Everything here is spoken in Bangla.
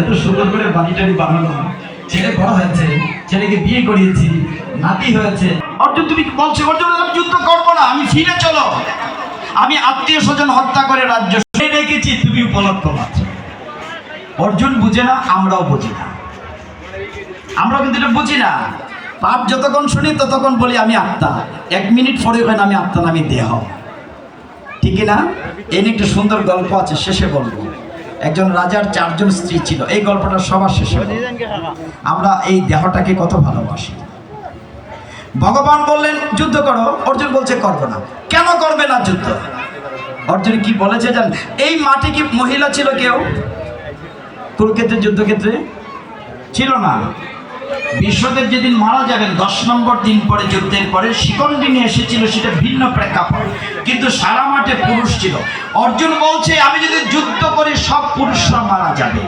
এত সুন্দর করে বাড়িটারি বানানো, ছেলে বড় হয়েছে, ছেলেকে বিয়ে করিয়েছি, নাতি হয়েছে। অর্জুন তুমি বলছো অর্জুন আমি যুদ্ধ করবো না, আমি ফিরে চলো, আমি আত্মীয় স্বজন হত্যা করে রাজ্য রেখেছি, তুমি উপলক্ষ মাত্র। অর্জুন বুঝে না, আমরাও বুঝি না, আমরাও কিন্তু এটা বুঝি না। পাপ যতক্ষণ শুনি ততক্ষণ বলি আমি আত্মা, 1 মিনিট পরে হয় না আমি আত্মা না আমি দেহ, ঠিক না? এই নিয়ে একটা সুন্দর গল্প আছে, শেষে বলবো। একজন রাজার 4 জন স্ত্রী ছিল, এই গল্পটা সবার শেষে। আমরা এই দেহটাকে কত ভালোবাসি। ভগবান বললেন যুদ্ধ করো, অর্জুন বলছে করবো না। কেন করবে না যুদ্ধ? অর্জুন কি বলেছে জান? এই মাঠে কি মহিলা ছিল কেউ কুরুক্ষেত্রের যুদ্ধক্ষেত্রে? ছিল না। বিশ্বদেব যেদিন মারা যাবেন 10 নম্বর দিন পরে, যুদ্ধের পরে শিখণ্ডী নিয়ে এসেছিল, সেটা ভিন্ন প্রেক্ষাপট, কিন্তু সারা মাঠে পুরুষ ছিল। অর্জুন বলছে আমি যদি যুদ্ধ করি সব পুরুষরা মারা যাবে,